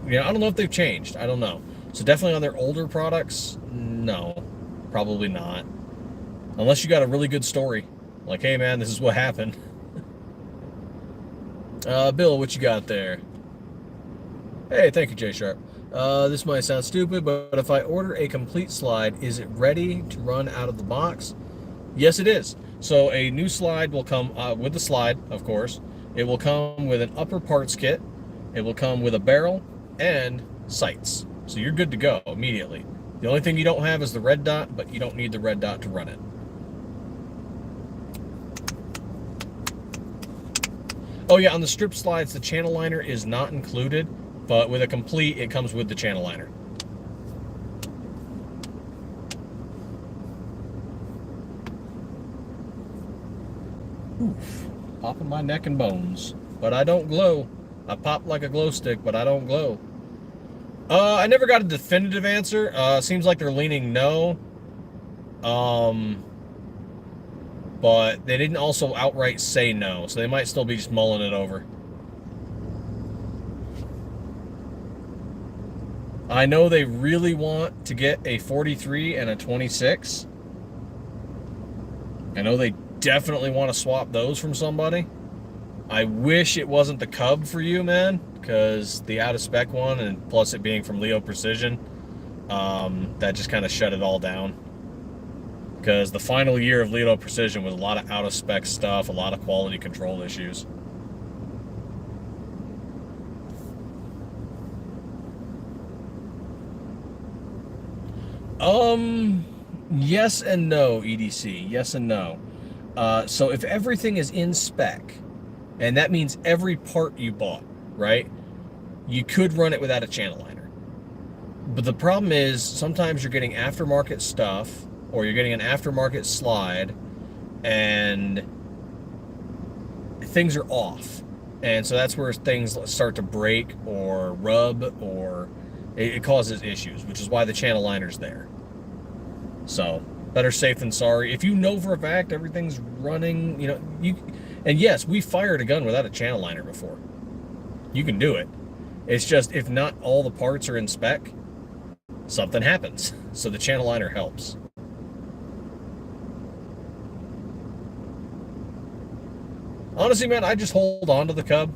you know, I don't know if they've changed. I don't know. So definitely on their older products, no, probably not. Unless you got a really good story. Like, hey, man, this is what happened. Bill, what you got there? Hey, thank you, J Sharp. This might sound stupid, but if I order a complete slide, is it ready to run out of the box? Yes, it is. So a new slide will come with the slide, of course. It will come with an upper parts kit. It will come with a barrel and sights. So you're good to go immediately. The only thing you don't have is the red dot, but you don't need the red dot to run it. Oh yeah, on the strip slides, the channel liner is not included, but with a complete, it comes with the channel liner. Oof, popping my neck and bones, but I don't glow. I pop like a glow stick, but I don't glow. I never got a definitive answer. Seems like they're leaning no. But they didn't also outright say no, so they might still be just mulling it over. I know they really want to get a 43 and a 26. I know they definitely want to swap those from somebody. I wish it wasn't the Cub for you, man, because the out-of-spec one, and plus it being from Leo Precision, that just kind of shut it all down. Because the final year of Leo Precision was a lot of out-of-spec stuff, a lot of quality control issues. Yes and no, EDC. Yes and no. So if everything is in spec, and that means every part you bought, right? You could run it without a channel liner. But the problem is sometimes you're getting aftermarket stuff, or you're getting an aftermarket slide, and things are off. And so that's where things start to break or rub, or it causes issues, which is why the channel liner's there. So better safe than sorry. If you know for a fact everything's running, and yes, we fired a gun without a channel liner before. You can do it. It's just if not all the parts are in spec, something happens. So the channel liner helps. Honestly, man, I just hold on to the Cub.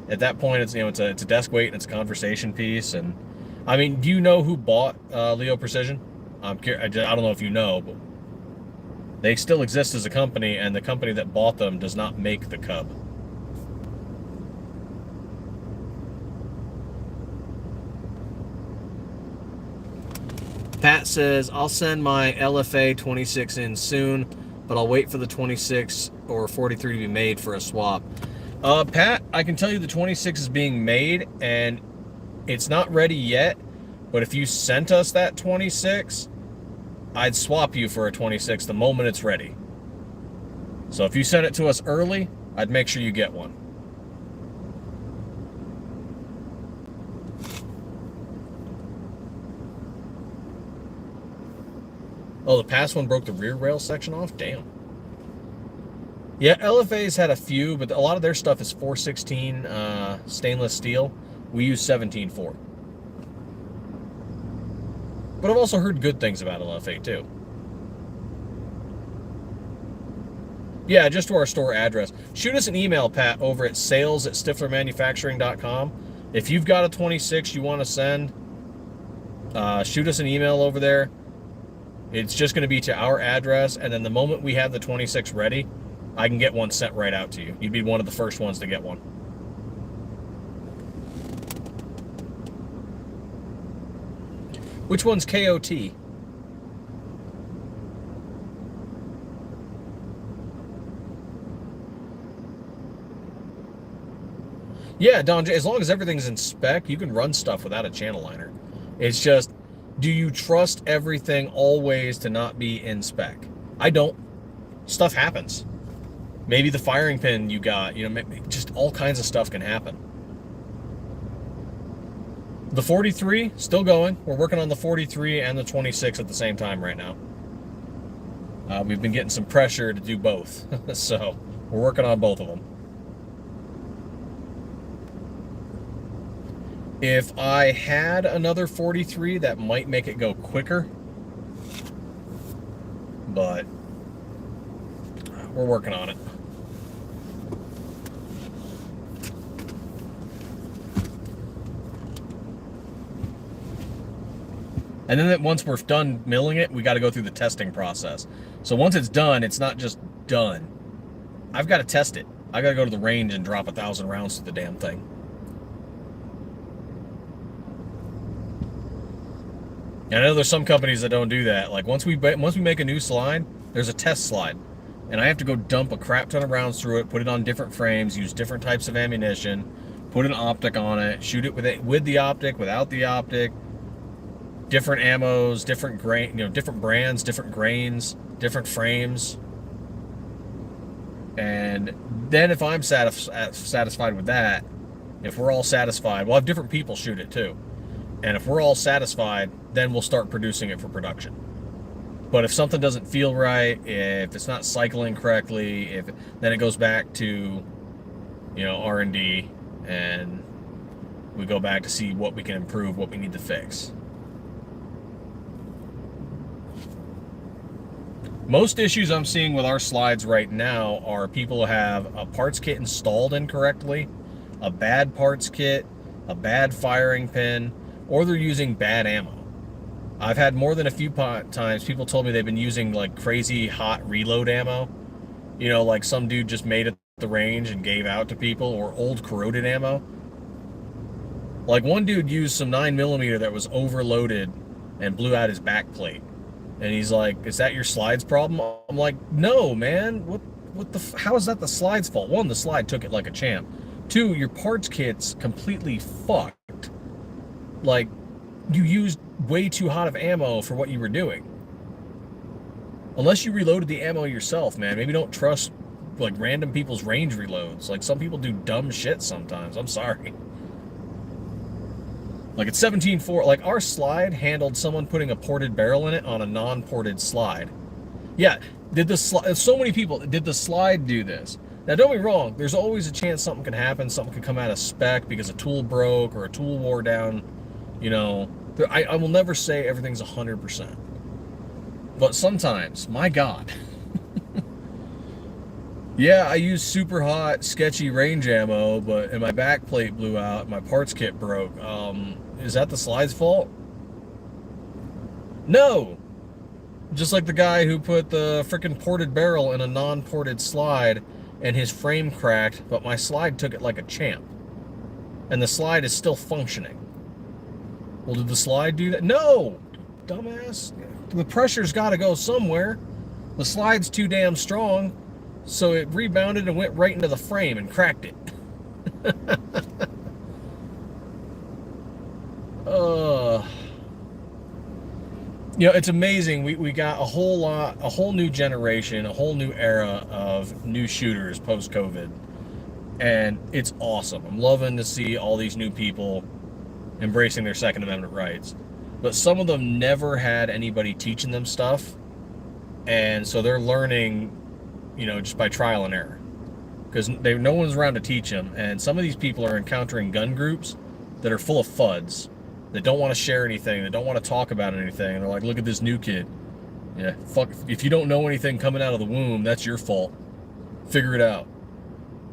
At that point, it's a desk weight and it's a conversation piece. And I mean, do you know who bought Leo Precision? I don't know if you know, but they still exist as a company, and the company that bought them does not make the Cub. Pat says, I'll send my LFA 26 in soon, but I'll wait for the 26 or 43 to be made for a swap. Pat, I can tell you the 26 is being made, and it's not ready yet, but if you sent us that 26, I'd swap you for a 26 the moment it's ready. So if you send it to us early, I'd make sure you get one. Oh, the past one broke the rear rail section off? Damn. Yeah, LFA's had a few, but a lot of their stuff is 416 stainless steel. We use 17.4. But I've also heard good things about LFA too. Yeah, just to our store address. Shoot us an email, Pat, over at sales@stifflermanufacturing.com. If you've got a 26 you want to send, shoot us an email over there. It's just going to be to our address, and then the moment we have the 26 ready, I can get one sent right out to you. You'd be one of the first ones to get one. Which one's KOT? Yeah, Don J, as long as everything's in spec, you can run stuff without a channel liner. It's just, do you trust everything always to not be in spec? I don't. Stuff happens. Maybe the firing pin you got, just all kinds of stuff can happen. The 43, still going. We're working on the 43 and the 26 at the same time right now. We've been getting some pressure to do both. So we're working on both of them. If I had another 43, that might make it go quicker. But we're working on it. And then once we're done milling it, we got to go through the testing process. So once it's done, it's not just done. I've got to test it. I got to go to the range and drop 1,000 rounds to the damn thing. And I know there's some companies that don't do that. Like once we make a new slide, there's a test slide. and I have to go dump a crap ton of rounds through it, put it on different frames, use different types of ammunition, put an optic on it, shoot it with the optic, without the optic, different ammos, different grain, different brands, different grains, different frames. And then if I'm satisfied with that, if we're all satisfied, we'll have different people shoot it too. And if we're all satisfied, then we'll start producing it for production. But if something doesn't feel right, if it's not cycling correctly, then it goes back to, R&D, and we go back to see what we can improve, what we need to fix. Most issues I'm seeing with our slides right now are people who have a parts kit installed incorrectly, a bad parts kit, a bad firing pin, or they're using bad ammo. I've had more than a few times people told me they've been using like crazy hot reload ammo. Like some dude just made it at the range and gave out to people, or old corroded ammo. Like one dude used some 9mm that was overloaded and blew out his back plate. And he's like, "Is that your slides problem?" I'm like, "No, man. How is that the slides fault? One, the slide took it like a champ. Two, your parts kit's completely fucked. Like, you used way too hot of ammo for what you were doing. Unless you reloaded the ammo yourself, man. Maybe don't trust like random people's range reloads. Like some people do dumb shit sometimes. I'm sorry. Like it's 17.4, like our slide handled someone putting a ported barrel in it on a non-ported slide. Yeah, so many people, did the slide do this? Now don't be wrong, there's always a chance something can happen, something could come out of spec because a tool broke or a tool wore down, I will never say everything's 100%. But sometimes, my God. Yeah, I used super hot, sketchy range ammo, and my back plate blew out, my parts kit broke. Is that the slide's fault? No! Just like the guy who put the frickin' ported barrel in a non-ported slide and his frame cracked, but my slide took it like a champ. And the slide is still functioning. Well, did the slide do that? No! Dumbass. The pressure's gotta go somewhere. The slide's too damn strong, so it rebounded and went right into the frame and cracked it. It's amazing. We got a whole new generation, a whole new era of new shooters post-COVID. And it's awesome. I'm loving to see all these new people embracing their Second Amendment rights. But some of them never had anybody teaching them stuff. And so they're learning, just by trial and error. Because no one's around to teach them. And some of these people are encountering gun groups that are full of FUDs. That don't want to share anything, that don't want to talk about anything, and they're like, "Look at this new kid." Yeah, fuck, if you don't know anything coming out of the womb, that's your fault. Figure it out.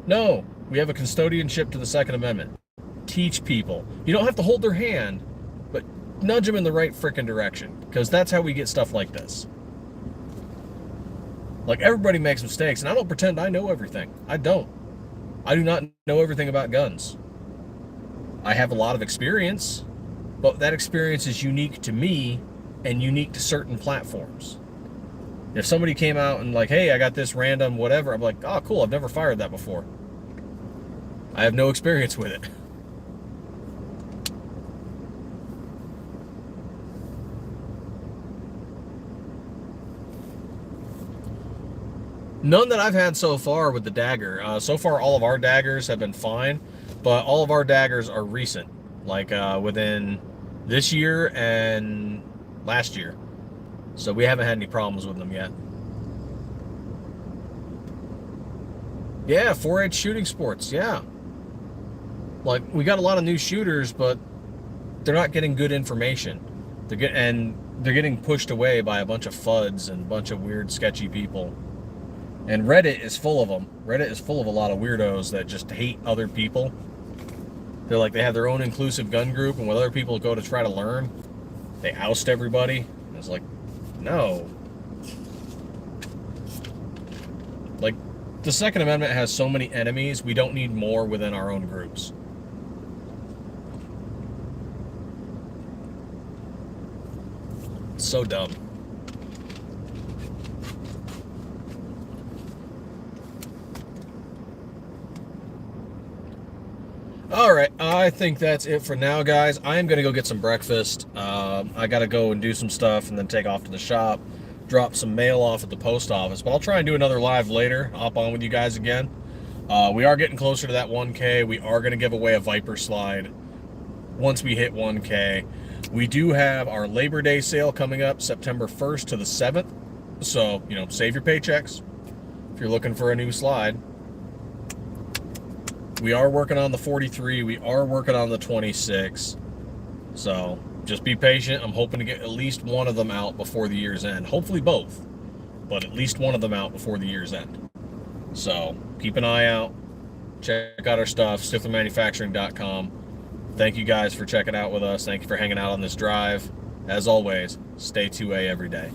No, we have a custodianship to the Second Amendment. Teach people. You don't have to hold their hand, but nudge them in the right frickin' direction, because that's how we get stuff like this. Like, everybody makes mistakes, and I don't pretend I know everything. I don't. I do not know everything about guns. I have a lot of experience, but that experience is unique to me and unique to certain platforms. If somebody came out and like, "Hey, I got this random whatever," I'm like, "Oh, cool, I've never fired that before. I have no experience with it." None that I've had so far with the dagger. So far, all of our daggers have been fine, but all of our daggers are recent, like within this year and last year. So we haven't had any problems with them yet. Yeah, 4-H shooting sports, yeah. Like, we got a lot of new shooters, but they're not getting good information. They're getting pushed away by a bunch of FUDs and a bunch of weird, sketchy people. And Reddit is full of them. Reddit is full of a lot of weirdos that just hate other people. They're like, they have their own inclusive gun group, and when other people go to try to learn, they oust everybody. And it's like, no. Like, the Second Amendment has so many enemies, we don't need more within our own groups. It's so dumb. All right, I think that's it for now, guys. I am going to go get some breakfast. I got to go and do some stuff and then take off to the shop, drop some mail off at the post office. But I'll try and do another live later. Hop on with you guys again. We are getting closer to that 1K. We are going to give away a Viper slide once we hit 1K. We do have our Labor Day sale coming up September 1st to the 7th. So, save your paychecks if you're looking for a new slide. We are working on the 43. We are working on the 26. So just be patient. I'm hoping to get at least one of them out before the year's end. Hopefully both, but at least one of them out before the year's end. So keep an eye out. Check out our stuff, stifflermanufacturing.com. Thank you guys for checking out with us. Thank you for hanging out on this drive. As always, stay 2A every day.